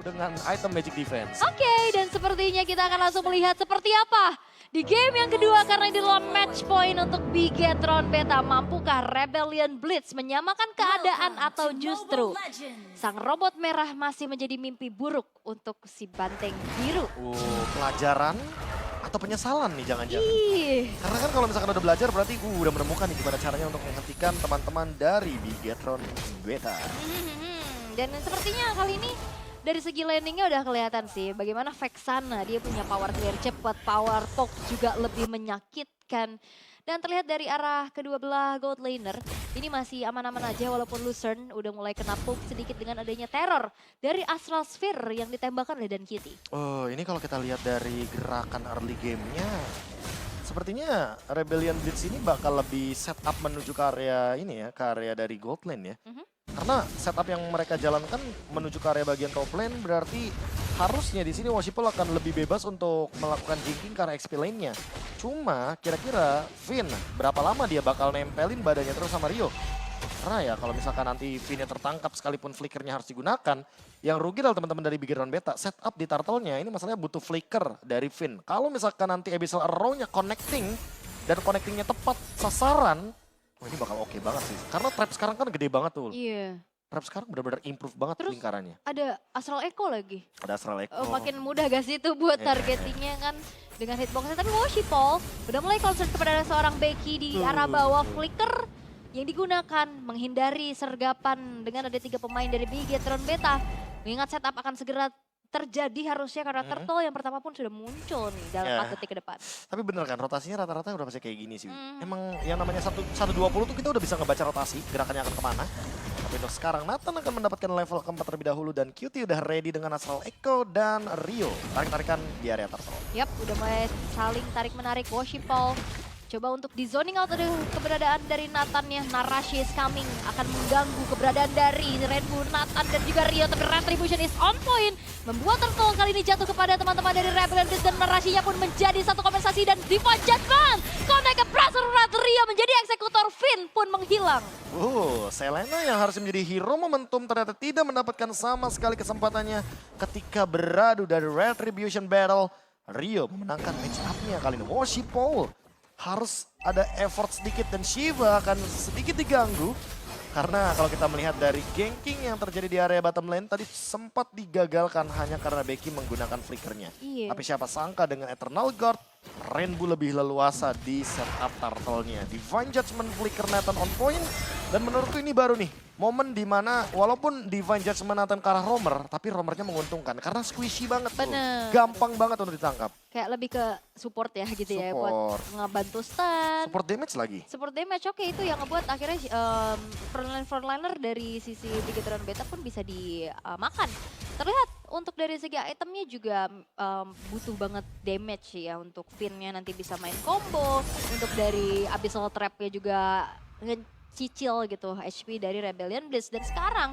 dengan item Magic Defense. Oke, dan sepertinya kita akan langsung melihat seperti apa di game yang kedua karena ini adalah match point untuk Bigetron Beta. Mampukah Rebellion Blitz menyamakan keadaan atau justru sang robot merah masih menjadi mimpi buruk untuk si banteng biru? Pelajaran atau penyesalan nih jangan-jangan. Ih, Karena kan kalau misalkan udah belajar berarti udah menemukan nih gimana caranya untuk menghentikan teman-teman dari Bigetron Beta. dan sepertinya kali ini dari segi landingnya udah kelihatan sih bagaimana Vexana dia punya power clear cepat, power poke juga lebih menyakitkan. Dan terlihat dari arah kedua belah gold laner, ini masih aman-aman aja walaupun Lucerne udah mulai kena poke sedikit dengan adanya teror dari Astral Sphere yang ditembakkan oleh Dan Kitty. Oh, ini kalau kita lihat dari gerakan early game-nya, sepertinya Rebellion Blitz ini bakal lebih setup menuju ke area ini ya, ke area dari gold lane ya. Karena setup yang mereka jalankan menuju ke area bagian top lane berarti harusnya di sini Worshipful akan lebih bebas untuk melakukan ganking ke arah XP lane-nya. Cuma kira-kira Finn berapa lama dia bakal nempelin badannya terus sama Rio? Karena ya kalau misalkan nanti Finn-nya tertangkap sekalipun flickernya harus digunakan, yang rugi adalah teman-teman dari Bigetron Beta. Setup di turtle-nya ini masalahnya butuh flicker dari Finn. Kalau misalkan nanti Abyssal Arrow-nya connecting dan connectingnya tepat sasaran, wah ini bakal oke banget sih. Karena trap sekarang kan gede banget tuh. Iya. Trap sekarang benar-benar improve banget Terus lingkarannya. ada Astral Echo lagi. Ada Astral Echo. Makin mudah gak sih itu buat targetingnya kan dengan hitboxnya. Tapi Worshipful udah mulai concern kepada seorang Becky di arah bawah. Flicker yang digunakan menghindari sergapan dengan ada 3 pemain dari Bigetron Beta. Mengingat setup akan segera terjadi harusnya karena Turtle yang pertama pun sudah muncul nih dalam 4 detik ke depan. Tapi bener kan rotasinya rata-rata udah pasti kayak gini sih. Emang yang namanya 120 tuh kita udah bisa ngebaca rotasi gerakannya akan kemana. Tapi untuk sekarang Nathan akan mendapatkan level keempat terlebih dahulu dan QT udah ready dengan Astral Echo dan Rio. Tarik-tarikan di area Turtle. Yap, udah mulai saling tarik-menarik. Worshipful coba untuk di zoning out ada keberadaan dari Nathan-nya. Narashi is coming, akan mengganggu keberadaan dari Rainbow, Nathan dan juga Rio. Tapi Retribution is on point, membuat Turtle kali ini jatuh kepada teman-teman dari Rebellion Blitz. Dan Narashinya pun menjadi satu kompensasi dan Divine Judgment connect ke Pressure Red. Rio menjadi eksekutor, Finn pun menghilang. Selena yang harus menjadi hero momentum ternyata tidak mendapatkan sama sekali kesempatannya ketika beradu dari Retribution Battle. Rio memenangkan match up-nya kali ini. Worshipful harus ada effort sedikit dan Shiva akan sedikit diganggu. Karena kalau kita melihat dari ganking yang terjadi di area bottom lane tadi sempat digagalkan hanya karena Becky menggunakan flickernya. Iya. Tapi siapa sangka dengan Eternal Guard, Rainbow lebih leluasa di setup turtle-nya. Divine Judgment flicker Nathan on point. Dan menurutku ini baru nih, momen dimana walaupun Divine Judgment Nathan ke arah Roamer, tapi Roamernya menguntungkan. Karena squishy banget tuh, Bener. gampang banget untuk ditangkap. Kayak lebih ke support ya gitu ya, buat Support. ngebantu stun. Support damage lagi. Support damage, oke itu yang ngebuat akhirnya frontliner dari sisi Bigetron Beta pun bisa dimakan. Terlihat untuk dari segi itemnya juga butuh banget damage ya untuk Finn-nya nanti bisa main combo. Untuk dari Abyssal Trap-nya juga ngecicil gitu HP dari Rebellion Blitz. Dan sekarang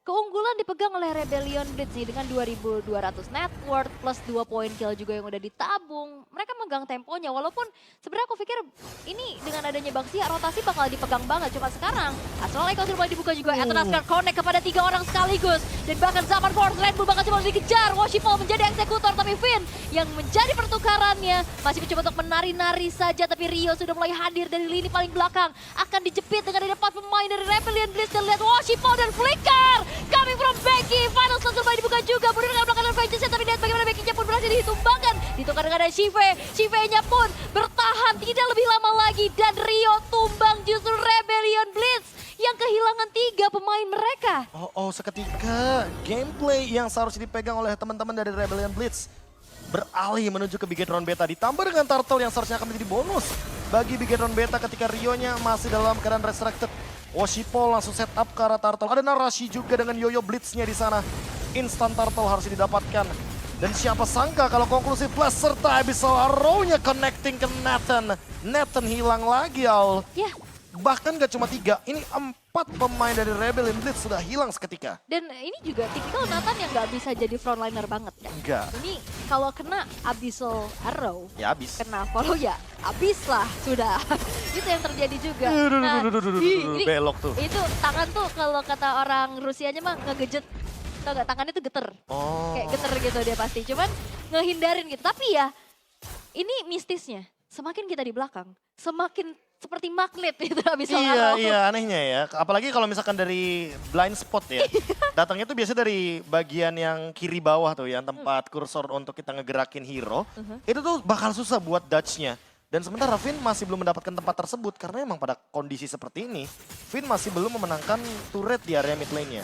keunggulan dipegang oleh Rebellion Blitz nih dengan 2.200 net worth plus 2 point kill juga yang udah ditabung. Mereka megang temponya walaupun sebenarnya aku pikir ini dengan adanya Baxia rotasi bakal dipegang banget. Cuma sekarang Astral Echo sudah mulai dibuka juga. Eternal Guard connect kepada 3 orang sekaligus. Dan bahkan Zaman Force Red Bull bakal coba dikejar. Worshipful menjadi eksekutor tapi Finn yang menjadi pertukarannya masih mencoba untuk menari-nari saja. Tapi Rio sudah mulai hadir dari lini paling belakang. Akan dijepit dengan ada 4 pemain dari Rebellion Blitz. Dan lihat Worshipful dan Flicker coming from Becky. Final langsung mulai dibuka juga. Kemudian dengan belakang Vengeance tapi lihat bagaimana Becky-nya pun berhasil ditumbangkan. Ditukar dengan ada Shive. Shive-nya pun bertahan tidak lebih lama lagi. Dan Rio tumbang justru Rebellion Blitz yang kehilangan 3 pemain mereka. Seketika gameplay yang seharusnya dipegang oleh teman-teman dari Rebellion Blitz beralih menuju ke Bigetron Beta. Ditambah dengan Turtle yang seharusnya akan menjadi bonus bagi Bigetron Beta ketika Rio-nya masih dalam keadaan restricted. Worshipful langsung set up ke arah Turtle. Ada Narashi juga dengan Yoyo Blitz-nya di sana. Instant Turtle harus didapatkan. Dan siapa sangka kalau konklusif plus serta Abyssal Arrow-nya connecting ke Nathan. Nathan hilang lagi, Aul. Ya. Bahkan gak cuma 3, ini 4 pemain dari Rebellion Blitz sudah hilang seketika. Dan ini juga tipikal Nathan yang nggak bisa jadi frontliner banget kan. Enggak. Ini kalau kena Abyssal Arrow, Ya habis. kena follow ya habis lah sudah. Itu yang terjadi juga. Ini Belok tuh. itu tangan tuh kalau kata orang Rusianya mah ngegejet. Tau gak tangannya tuh geter. fighter gitu dia pasti. Cuman ngehindarin gitu. Tapi ya ini mistisnya. Semakin kita di belakang, semakin seperti magnet gitu Abyssal Arrow. Iya anehnya ya. Apalagi kalau misalkan dari blind spot ya. Datangnya tuh biasanya dari bagian yang kiri bawah tuh yang tempat kursor untuk kita ngegerakin hero. Itu tuh bakal susah buat dodge-nya. Dan sementara Finn masih belum mendapatkan tempat tersebut karena emang pada kondisi seperti ini, Finn masih belum memenangkan turret di area mid lane-nya.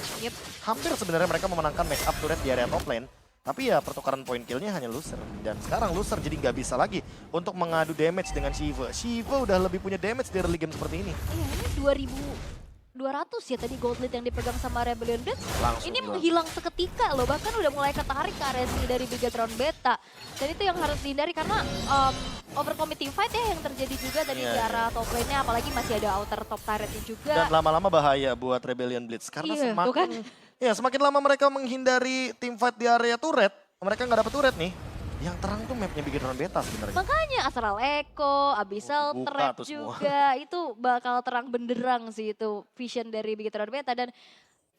Hampir sebenarnya mereka memenangkan match up turret di area top lane. Tapi ya pertukaran poin kill-nya hanya loser. Dan sekarang loser jadi nggak bisa lagi untuk mengadu damage dengan Shiva. Shiva udah lebih punya damage di early game seperti ini. Iya ini 2200 ya tadi gold lead yang dipegang sama Rebellion Blitz. Langsung Ini hilang. menghilang seketika loh, bahkan udah mulai ketarik ke area sini dari Bigetron Beta. Dan itu yang harus dihindari karena overcommitting fight ya yang terjadi juga tadi di arah top lane-nya. Apalagi masih ada outer top turret-nya juga. Dan lama-lama bahaya buat Rebellion Blitz. Karena Iya, tuh kan. semakin lama mereka menghindari team fight di area turret, mereka nggak dapet turret nih. Yang terang tuh mapnya Bigetron Beta sebenarnya. Makanya Astral Echo, Abyssal Buka Trap tuh semua. juga itu bakal terang benderang sih itu vision dari Bigetron Beta dan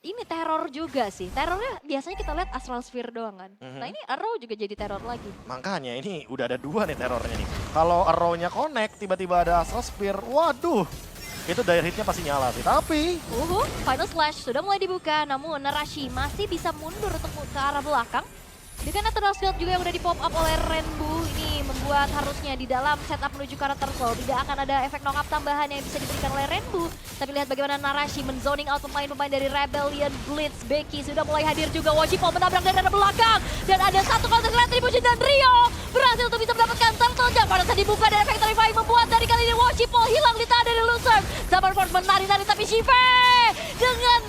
ini teror juga sih. Terornya biasanya kita lihat Astral Sphere doang kan. Nah ini Arrow juga jadi teror lagi. Makanya ini udah ada dua nih terornya nih. Kalau arrow-nya connect, tiba-tiba ada Astral Spear, waduh. Itu dire hit-nya pasti nyala sih. Tapi Final Slash sudah mulai dibuka namun Narashi masih bisa mundur untuk ke arah belakang. Dengan Eternal Shield juga yang udah di pop up oleh Rainbow ini membuat harusnya di dalam setup menuju karakter Soul tidak akan ada efek knock up tambahan yang bisa diberikan oleh Rainbow. Tapi lihat bagaimana Narashi menzoning out pemain-pemain dari Rebellion Blitz. Becky sudah mulai hadir juga, Wajipol menabrak dari arah belakang. Dan ada satu counter retribution dan Rio berhasil untuk bisa mendapatkan turtle jump. Pada saat dibuka dari efek terrifying membuat dari kali ini Wajipol hilang di tangan dari Lucerne. Zaman Force menari-nari tapi Shive dengan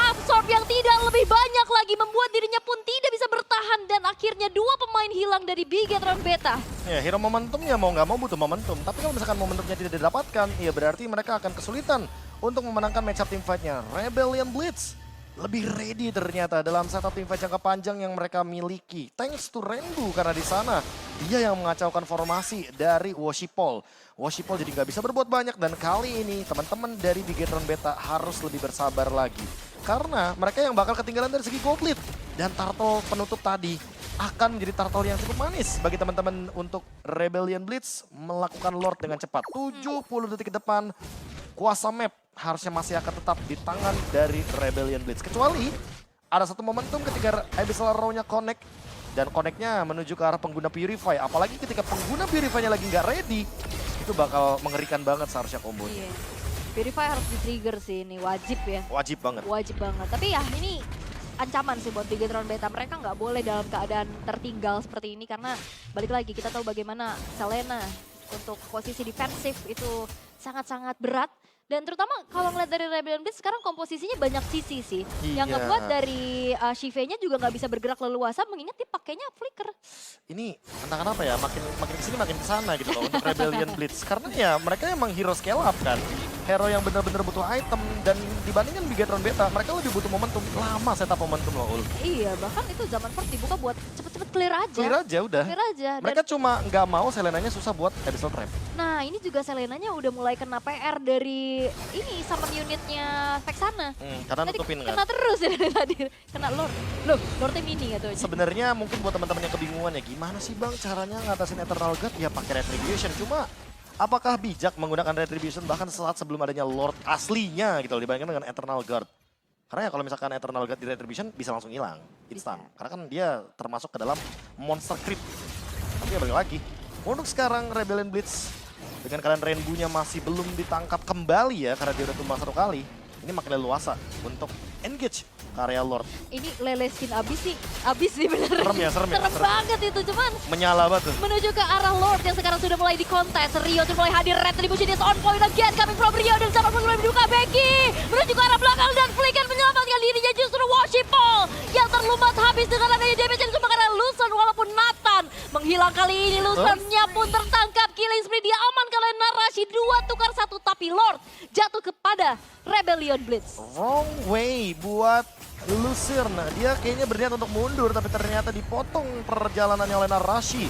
absorb yang tidak lebih banyak lagi membuat dirinya pun tidak bisa bertahan dan akhirnya dua pemain hilang dari Bigetron Beta. ya hero momentumnya mau nggak mau butuh momentum. Tapi kalau misalkan momentumnya tidak didapatkan, ya berarti mereka akan kesulitan untuk memenangkan matchup team fight-nya. Rebellion Blitz lebih ready ternyata dalam setup team fight jangka panjang yang mereka miliki. Thanks to Rainbow karena di sana dia yang mengacaukan formasi dari Washipol. Washipol jadi nggak bisa berbuat banyak dan kali ini teman-teman dari Bigetron Beta harus lebih bersabar lagi. Karena mereka yang bakal ketinggalan dari segi gold lead. Dan turtle penutup tadi akan menjadi turtle yang cukup manis bagi teman-teman untuk Rebellion Blitz melakukan Lord dengan cepat. 70 detik ke depan kuasa map harusnya masih akan tetap di tangan dari Rebellion Blitz. Kecuali ada satu momentum ketika Abyssal Arrow-nya connect dan connect-nya menuju ke arah pengguna Purify. Apalagi ketika pengguna Purify-nya lagi nggak ready, itu bakal mengerikan banget seharusnya kombonya. Iya. Purify harus di-trigger sih ini, wajib ya. Wajib banget. Wajib banget. Tapi ya ini ancaman sih buat Bigetron Beta. Mereka nggak boleh dalam keadaan tertinggal seperti ini karena balik lagi kita tahu bagaimana Selena untuk posisi defensif itu sangat-sangat berat. Dan terutama kalau ngeliat dari Rebellion Blitz sekarang komposisinya banyak sisi sih. Iya. Yang ngebuat dari Shive-nya juga nggak bisa bergerak leluasa mengingat dia pakainya flicker. Ini entah kenapa ya makin kesini makin kesana gitu loh untuk Rebellion Blitz. Karena ya mereka emang hero scale up kan. Hero yang benar-benar butuh item dan dibandingkan Bigetron Beta mereka lebih butuh momentum. Lama setup momentum loh Ul. Iya bahkan itu zaman first dibuka buat cepet-cepet clear aja. Clear aja udah. Clear aja. Mereka cuma nggak mau Selenanya susah buat Abyssal Trap. Nah ini juga Selenanya udah mulai kena PR dari ini summon unitnya Vexana. Karena Tadi nutupin kan. kena terus ya dari tadi. Kena Lord. Loh, Lordnya mini atau aja. Sebenarnya mungkin buat teman-teman yang kebingungan ya gimana sih Bang caranya ngatasin Eternal Guard ya pakai Retribution. Cuma apakah bijak menggunakan Retribution bahkan saat sebelum adanya Lord aslinya gitu loh dibandingkan dengan Eternal Guard. Karena ya kalau misalkan Eternal Guard di Retribution bisa langsung hilang, instan. Karena kan dia termasuk ke dalam monster creep. Tapi ya balik lagi, untuk sekarang Rebellion Blitz dengan kalian Rainbow-nya masih belum ditangkap kembali ya karena dia udah tumbang satu kali. Ini makin leluasa untuk engage ke area Lord. Ini lele skin abis sih bener. Serem ya. Serem banget itu cuman Menyala banget tuh. menuju ke arah Lord yang sekarang sudah mulai dikontes. Rio sudah mulai hadir, retribution is on point again coming from Rio dan sama mulai dibuka Becky menuju ke arah belakang dan Flicker menyelamatkan dirinya justru Washipol yang terlumat habis dengan adanya damage yang cuma karena Lucerne walaupun Nathan menghilang kali ini. Lucerne-nya pun tertangkap, killing spree dia aman kalian Narashi 2 tukar 1 tapi Lord jatuh kepada Rebellion Blitz. Wrong way buat Lucerne. Dia kayaknya berniat untuk mundur tapi ternyata dipotong perjalanannya oleh Narashi.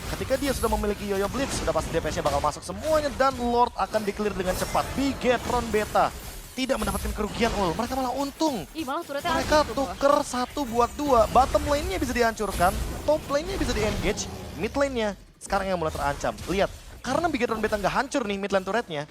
Ketika dia sudah memiliki Yoyo Blitz, sudah pasti DPS-nya bakal masuk semuanya dan Lord akan di-clear dengan cepat. Bigetron Beta tidak mendapatkan kerugian mereka malah untung. Ih, malah turretnya Mereka hancur tuh, tuker 1 buat 2, bottom lane-nya bisa dihancurkan, top lane-nya bisa di-engage, mid lane-nya sekarang yang mulai terancam. Lihat, karena Bigetron Beta nggak hancur nih mid lane turretnya,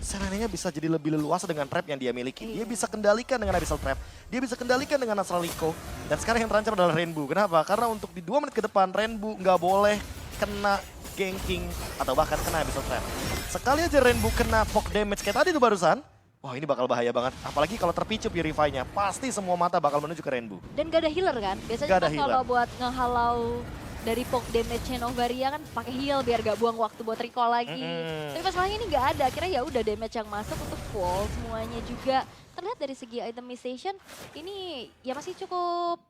Selena-nya bisa jadi lebih leluasa dengan trap yang dia miliki. Dia bisa kendalikan dengan Abyssal Trap, dia bisa kendalikan dengan Astral Echo, dan sekarang yang terancam adalah Rainbow. Kenapa? Karena untuk di 2 menit ke depan, Rainbow nggak boleh kena ganking atau bahkan kena Abyssal Trap. Sekali aja Rainbow kena poke damage kayak tadi tuh barusan, wah ini bakal bahaya banget. Apalagi kalau terpicu Purify-nya, pasti semua mata bakal menuju ke Rainbow. Dan gak ada healer kan? Biasanya Gak ada kan kalau healer. buat ngehalau dari poke damage-nya Novaria kan pakai heal biar gak buang waktu buat recall lagi. Tapi masalahnya ini gak ada, akhirnya ya udah damage yang masuk untuk full semuanya juga. Terlihat dari segi itemization ini ya masih cukup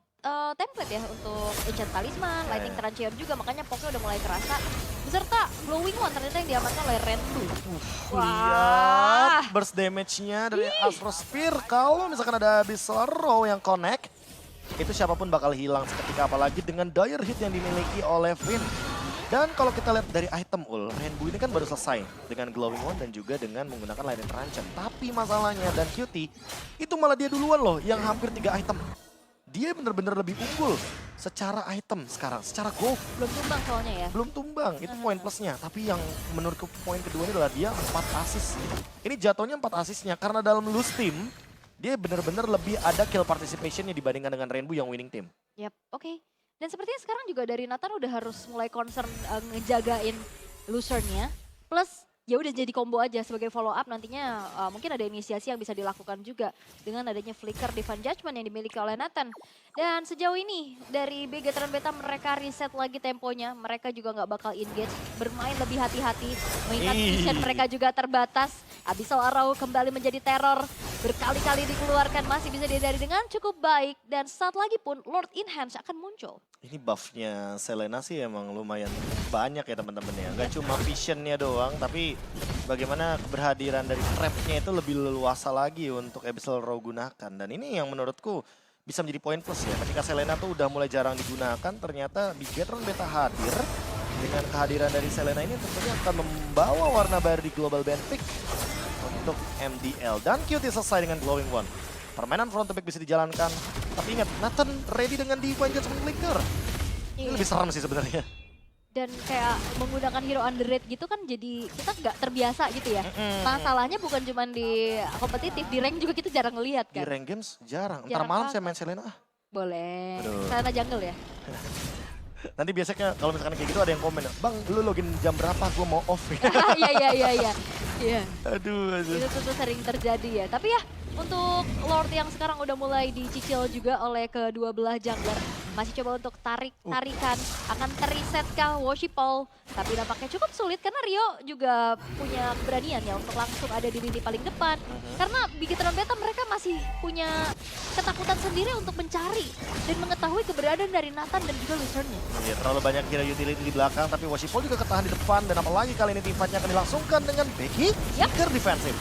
template ya untuk Enchant Talisman, Lightning Trancher juga, makanya poke udah mulai kerasa. Beserta Glowing One ternyata yang diamankan oleh Rendu. Lihat burst damage-nya dari Astro Spear. Kalau misalkan ada Abyssal Row yang connect, itu siapapun bakal hilang seketika, apalagi dengan dire hit yang dimiliki oleh Finn. Dan kalau kita lihat dari item Rainbow ini kan baru selesai dengan Glowing One dan juga dengan menggunakan Lightning Trancher. Tapi masalahnya dan Cutie itu malah dia duluan loh yang hampir 3 item. Dia bener-bener lebih unggul secara item sekarang, secara gold. Belum tumbang soalnya ya. Belum tumbang, itu poin plusnya. Tapi yang menurutku poin kedua ini adalah dia 4 assist. Ini jatuhnya 4 assistnya karena dalam loose team, dia benar-benar lebih ada kill participationnya dibandingkan dengan Rainbow yang winning team. Yap, oke. Dan sepertinya sekarang juga dari Nathan udah harus mulai concern ngejagain losernya. Plus ya udah jadi combo aja sebagai follow up nantinya mungkin ada inisiasi yang bisa dilakukan juga dengan adanya flicker Divine Judgment yang dimiliki oleh Nathan. Dan sejauh ini dari Bigetron Beta mereka reset lagi temponya, mereka juga nggak bakal engage, bermain lebih hati-hati, mengingat vision mereka juga terbatas. Abyssal Arrow kembali menjadi teror, berkali-kali dikeluarkan, masih bisa dihindari dengan cukup baik, dan saat lagi pun Lord Enhance akan muncul. Ini buffnya Selena sih emang lumayan banyak ya teman-teman ya. Gak cuma visionnya doang, tapi bagaimana keberhadiran dari trapnya itu lebih leluasa lagi untuk Abyssal Row gunakan. Dan ini yang menurutku bisa menjadi poin plus ya. Ketika Selena tuh udah mulai jarang digunakan, ternyata Bigetron Beta hadir. Dengan kehadiran dari Selena ini tentunya akan membawa warna baru di Global Band Pick untuk MDL. Dan Cutie selesai dengan Glowing One. Permainan front to back bisa dijalankan. Tapi ingat, Nathan ready dengan Divine Judgment Flicker. Ini lebih seram sih sebenarnya. Dan kayak menggunakan hero underrate gitu kan jadi kita nggak terbiasa gitu ya. Masalahnya bukan cuma di kompetitif, di rank juga kita jarang ngelihat Di kan. rank games jarang. Ntar Jarang malam banget. saya main Selena. Boleh. Aduh. Sana jungle ya. Nanti biasanya kalau misalkan kayak gitu ada yang komen, Bang lu login jam berapa, gue mau off ya. Iya. Iya. Aduh. Itu tuh sering terjadi ya. Tapi ya untuk Lord yang sekarang udah mulai dicicil juga oleh kedua belah jungler. Masih coba untuk tarikan, akan teriset kah Worshipful. Tapi nampaknya cukup sulit karena Rio juga punya keberanian ya untuk langsung ada di lini paling depan. Karena Bigetron Beta mereka masih punya ketakutan sendiri untuk mencari dan mengetahui keberadaan dari Nathan dan juga losernya. Iya, terlalu banyak hero utility di belakang, tapi Worshipful juga ketahan di depan. Dan apalagi kali ini teamfight-nya akan dilangsungkan dengan Becky, Seeker defensif.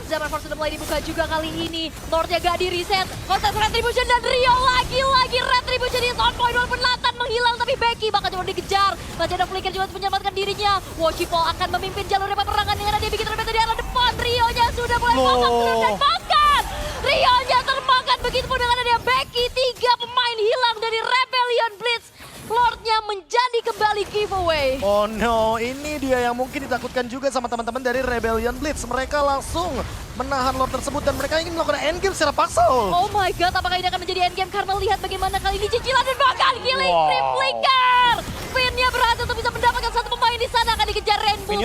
Zaman Force sudah mulai dibuka juga kali ini. Lordnya gak di reset. Kontes Retribution dan Rio lagi-lagi Retribution di on point walaupun Nathan menghilang. Tapi Becky bakal coba dikejar. Masih ada flicker juga untuk menyelamatkan dirinya. Worshipful akan memimpin jalur peperangan dengan dia bikin Beta di arah depan. Rio-nya sudah mulai makan dan makan. Rio-nya termakan begitu pun dengan ada Becky. 3 pemain hilang dari Rebellion Blitz. Lordnya menjadi kembali giveaway. Oh no, ini dia yang mungkin ditakutkan juga sama teman-teman dari Rebellion Blitz. Mereka langsung menahan Lord tersebut dan mereka ingin melakukan endgame secara paksa. Oh my god, apakah ini akan menjadi endgame karena lihat bagaimana kali ini cicilan dan bahkan killing Free Flicker. Finnya berhasil untuk bisa mendapatkan satu pemain di sana, akan dikejar Rainbow.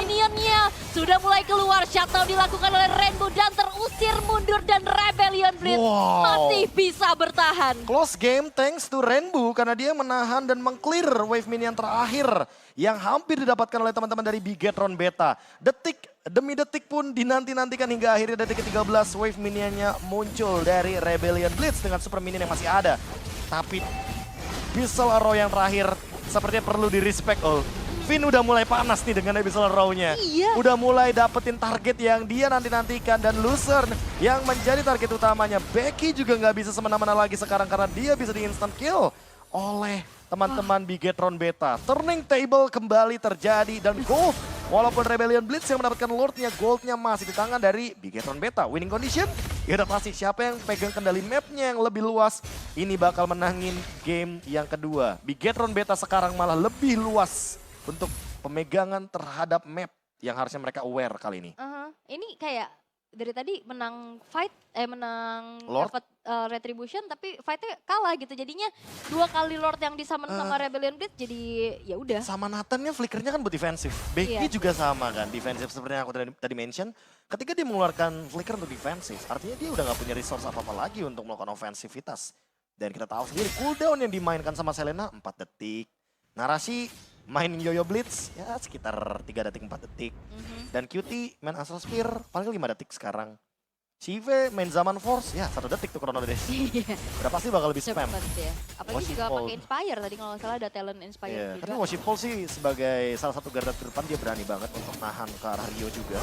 Minionnya sudah mulai keluar, shutdown dilakukan oleh Rainbow dan terusir mundur dan Rebellion Blitz masih bisa bertahan. Close game thanks to Rainbow karena dia menahan dan mengclear wave minion terakhir yang hampir didapatkan oleh teman-teman dari Bigetron Beta. Detik demi detik pun dinanti-nantikan hingga akhirnya detik ke-13 wave minionnya muncul dari Rebellion Blitz dengan super minion yang masih ada. Tapi Abyssal Arrow yang terakhir sepertinya perlu di-respect. Finn udah mulai panas nih dengan Abyssal Arrow-nya. Iya. Udah mulai dapetin target yang dia nanti-nantikan dan Lucerne yang menjadi target utamanya. Becky juga nggak bisa semena-mena lagi sekarang karena dia bisa di-instant kill oleh teman-teman Bigetron Beta. Turning table kembali terjadi dan Gold Walaupun Rebellion Blitz yang mendapatkan Lordnya, goldnya masih di tangan dari Bigetron Beta. Winning condition, ya udah pasti siapa yang pegang kendali mapnya yang lebih luas, ini bakal menangin game yang kedua. Bigetron Beta sekarang malah lebih luas untuk pemegangan terhadap map yang harusnya mereka aware kali ini. Ini kayak dari tadi menang fight, menang Lord? dapat retribution, tapi fightnya kalah gitu. Jadinya 2 kali Lord yang disummon sama Rebellion Blitz, jadi ya udah. Sama Nathan-nya flickernya kan buat defensif. Becky Iya. juga sama kan, defensif seperti yang aku tadi mention. Ketika dia mengeluarkan flicker untuk defensif, artinya dia udah gak punya resource apa-apa lagi untuk melakukan ofensivitas. Dan kita tahu sendiri cooldown yang dimainkan sama Selena 4 detik. Narasi main Yoyo Blitz ya sekitar 3 detik 4 detik. Dan QT main Astral Spear paling 5 detik sekarang. Shive main Zaman Force ya 1 detik tuh Chrono Dash. Iya. Udah pasti bakal lebih spam. Cepet ya. Apalagi Worship juga Ball. pakai Inspire tadi kalau nggak salah ada talent Inspire Iya, juga. tapi Worship Ball sih sebagai salah satu garda terdepan dia berani banget untuk nahan ke arah Rio juga.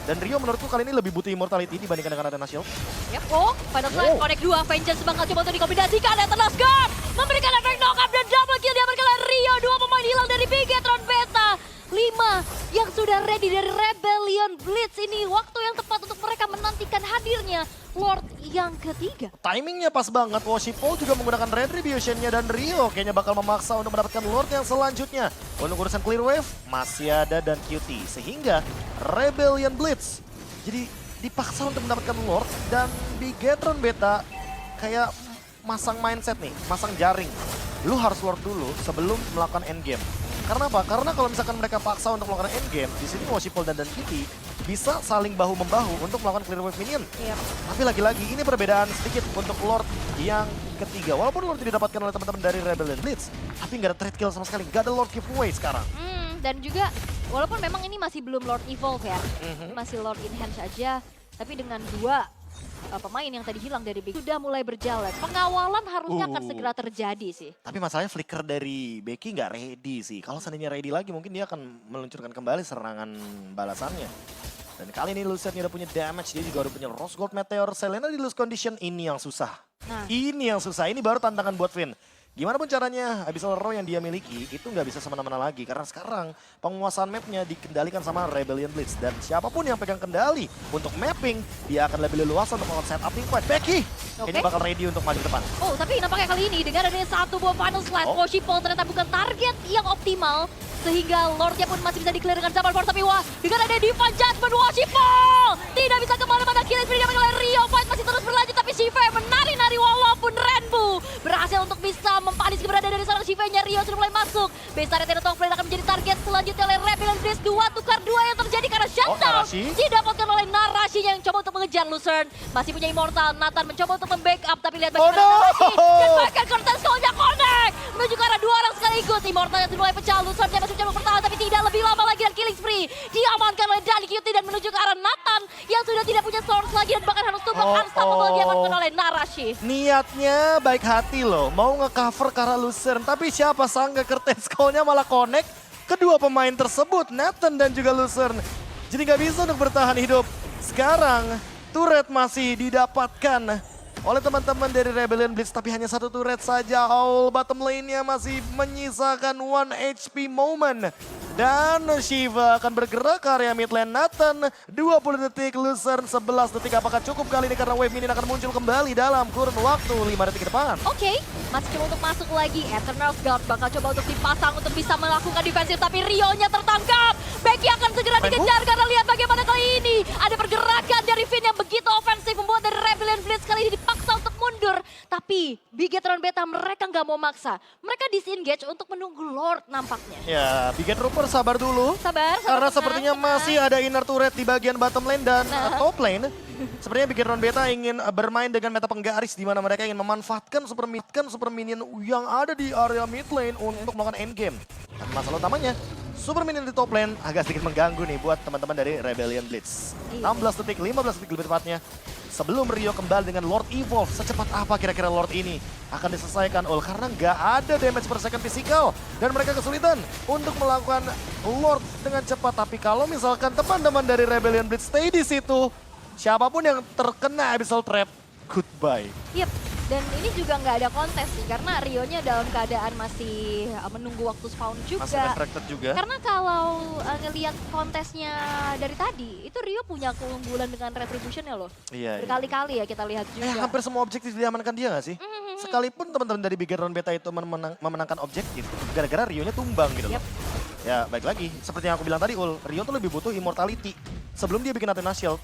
Dan Rio menurutku kali ini lebih butuh immortality dibandingkan dengan Arena Shield. Yap, Final Strike Connect 2, Vengeance bakal coba untuk dikombinasikan, Eternal Guard memberikan efek knock-up dan double kill diamankan oleh Rio. 2 pemain hilang dari Bigetron Beta. 5 yang sudah ready dari Rebellion Blitz. Ini waktu yang tepat untuk mereka menantikan hadirnya Lord yang ketiga. Timingnya pas banget, Worship Ball juga menggunakan Retribution-nya dan Rio kayaknya bakal memaksa untuk mendapatkan Lord yang selanjutnya. Untuk urusan Clear Wave masih ada dan QT. Sehingga Rebellion Blitz jadi dipaksa untuk mendapatkan Lord dan Bigetron Beta kayak masang mindset nih, masang jaring. Lu harus Lord dulu sebelum melakukan endgame. Karena apa? Karena kalau misalkan mereka paksa untuk melakukan endgame, di sini Worship Ball dan QT bisa saling bahu-membahu untuk melakukan Clear Wave minion. Yap. Tapi lagi-lagi ini perbedaan sedikit untuk Lord yang ketiga. Walaupun Lord didapatkan oleh teman-teman dari Rebellion Blitz, tapi nggak ada trade kill sama sekali. Nggak ada Lord giveaway sekarang. Dan juga walaupun memang ini masih belum Lord Evolve ya, masih Lord Enhance aja, tapi dengan 2 pemain yang tadi hilang dari Big sudah mulai berjalan. Pengawalan harusnya akan segera terjadi sih. Tapi masalahnya flicker dari Becky nggak ready sih. Kalau seandainya ready lagi mungkin dia akan meluncurkan kembali serangan balasannya. Dan kali ini Lucernya udah punya damage, dia juga udah punya Rose Gold Meteor. Selena di lose condition, ini yang susah. Nah. Ini yang susah, ini baru tantangan buat Finn. Gimana pun caranya, Abyssal Row yang dia miliki itu nggak bisa semena-mena lagi. Karena sekarang penguasaan mapnya dikendalikan sama Rebellion Blitz. Dan siapapun yang pegang kendali untuk mapping, dia akan lebih leluasa untuk melakukan setup team fight. Becky, ini bakal ready untuk maju ke depan. Oh, tapi nampaknya kali ini dengan adanya 1 buah Final Slide, Worship Ball ternyata bukan target yang optimal. Sehingga Lordnya pun masih bisa di-clear dengan Zaman Force. Tapi wah, dengan adanya Divine Judgment, Worship Ball tidak bisa kembali pada killing spree diamankan oleh Rio. Fight masih terus berlanjut, tapi Shive menari-nari walaupun Rainbow berhasil untuk bisa mempanis keberadaan dari seorang Shive-nya. Rio sudah mulai masuk. Besar Eternal Top akan menjadi target selanjutnya oleh Rebellion Blitz. 2 tukar 2 yang terjadi karena shutdown didapatkan oleh Narasi yang coba untuk mengejar Lucerne. Masih punya Immortal, Nathan mencoba untuk membackup, tapi lihat bagaimana Narasi dan bahkan Cortez Call-nya connect menuju ke arah 2 orang sekaligus. Immortalnya sudah mulai pecah, Lucerne masih mencoba bertahan, tapi tidak lebih lama lagi dan killing spree diamankan oleh Dani QT dan menuju ke arah Nathan yang sudah tidak punya source lagi dan bahkan harus tumbang unstoppable diamankan oleh Narasi. Niatnya baik hati loh, mau nge-cover ke arah Lucerne. Tapi siapa sangka Cortez Call-nya malah connect kedua pemain tersebut, Nathan dan juga Lucerne. Jadi nggak bisa untuk bertahan hidup. Sekarang turret masih didapatkan oleh teman-teman dari Rebellion Blitz, tapi hanya 1 turret saja. All bottom lane-nya masih menyisakan 1 HP moment. Dan Shiva akan bergerak ke area mid lane. Nathan 20 detik, Lucerne 11 detik. Apakah cukup kali ini karena wave minion akan muncul kembali dalam kurun waktu 5 detik ke depan? Oke, masih coba untuk masuk lagi. Eternal Guard bakal coba untuk dipasang untuk bisa melakukan defensif, tapi Rio-nya tertangkap. Becky akan segera dikejar karena lihat bagaimana kali ini ada pergerakan dari Finn yang begitu ofensif membuat dari Rebellion Blitz kali ini dipaksa untuk mundur. Tapi Bigetron Beta mereka nggak mau maksa. Mereka disengage untuk menunggu Lord nampaknya. Ya, Biget Trooper sabar dulu. Sabar, Karena tenang, sepertinya tenang. masih ada inner turret di bagian bottom lane dan top lane. Sepertinya Bigetron Beta ingin bermain dengan meta penggaris di mana mereka ingin memanfaatkan super minion yang ada di area mid lane untuk melakukan endgame. Dan masalah utamanya, super minion di top lane agak sedikit mengganggu nih buat teman-teman dari Rebellion Blitz. 16 detik, 15 detik lebih tepatnya. Sebelum Rio kembali dengan Lord Evolve, secepat apa kira-kira Lord ini akan diselesaikan? Karena nggak ada damage per second fisikal. Dan mereka kesulitan untuk melakukan Lord dengan cepat. Tapi kalau misalkan teman-teman dari Rebellion Blitz stay di situ, siapapun yang terkena Abyssal Trap, goodbye. Yep. Dan ini juga nggak ada kontes sih, karena Rio-nya dalam keadaan masih menunggu waktu spawn juga. Masih refracted juga. Karena kalau ngelihat kontesnya dari tadi, itu Rio punya keunggulan dengan retribution-nya loh. Iya. Berkali-kali ya kita lihat juga. Hampir semua objektif diamankan dia nggak sih? Sekalipun teman-teman dari Bigetron Beta itu memenangkan objektif, gara-gara Rio-nya tumbang gitu loh. Yep. Ya baik lagi, seperti yang aku bilang tadi Ul, Rio tuh lebih butuh immortality. Sebelum dia bikin Athena Shield,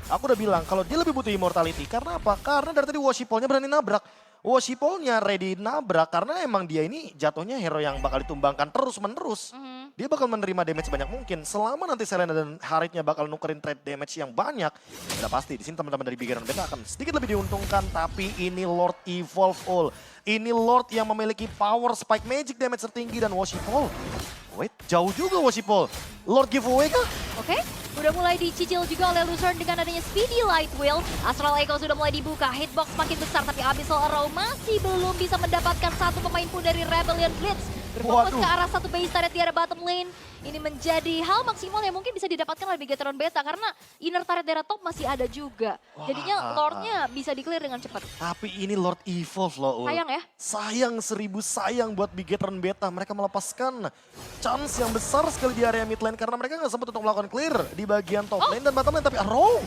aku udah bilang kalau dia lebih butuh immortality. Karena apa? Karena dari tadi Worshipful-nya berani nabrak. Worshipful-nya ready nabrak karena emang dia ini jatuhnya hero yang bakal ditumbangkan terus-menerus. Dia bakal menerima damage banyak mungkin. Selama nanti Selena dan Haritnya bakal nukerin trade damage yang banyak, udah pasti di sini teman-teman dari Bigetron Beta akan sedikit lebih diuntungkan. Tapi ini Lord Evolve Ul. Ini Lord yang memiliki power spike magic damage tertinggi dan Worshipful. Wait, jauh juga Worshipful. Lord giveaway kah? Oke, udah mulai dicicil juga oleh Lucerne dengan adanya Speedy Light Wheel. Astral Echo sudah mulai dibuka, hitbox makin besar tapi Abyssal Arrow masih belum bisa mendapatkan satu pemain pun dari Rebellion Blitz. Berfokus Waduh. ke arah satu base turret di arah bottom lane. Ini menjadi hal maksimal yang mungkin bisa didapatkan oleh Bigetron Beta karena inner turret di arah top masih ada juga. Jadinya Lordnya bisa di-clear dengan cepat. Tapi ini Lord Evolve loh Ul. Sayang ya. Sayang 1000 sayang buat Bigetron Beta. Mereka melepaskan chance yang besar sekali di area mid lane karena mereka nggak sempat untuk melakukan clear di bagian top lane dan bottom lane. Tapi Arrow.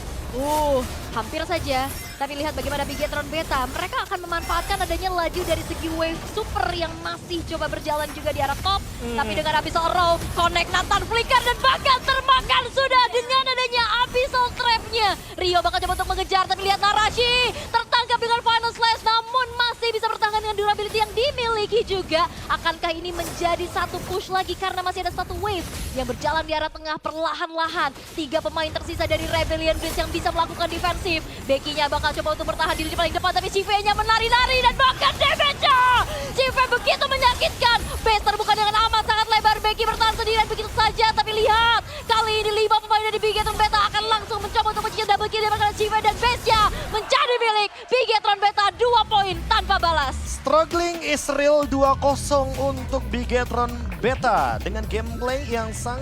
Hampir saja. Tapi lihat bagaimana Bigetron Beta. Mereka akan memanfaatkan adanya laju dari segi wave super yang masih coba berjalan juga di arah top. Tapi dengan Abyssal Arrow, connect Nathan Flicker dan bakal termakan sudah dengan adanya Abyssal Trap-nya. Rio bakal coba untuk mengejar, tapi lihat Narashi tertangkap dengan Final Slash. Namun masih bisa bertahan dengan durability yang dimiliki juga. Akankah ini menjadi satu push lagi karena masih ada satu wave yang berjalan di arah tengah perlahan-lahan. 3 pemain tersisa dari Rebellion Blitz yang bisa melakukan defensif. Becky-nya bakal coba untuk bertahan diri di paling depan, tapi Chive-nya menari-nari dan bahkan damage-nya. Chive begitu menyakitkan. Base terbuka dengan amat sangat lebar. Becky bertahan sendirian begitu saja, tapi lihat kali ini 5 pemain dari Bigetron Beta akan langsung mencoba untuk mencicil double kill dengan Chive dan base-nya menjadi milik Bigetron Beta. 2 poin tanpa balas. Struggling is real 2-0 untuk Bigetron Beta dengan gameplay yang sangat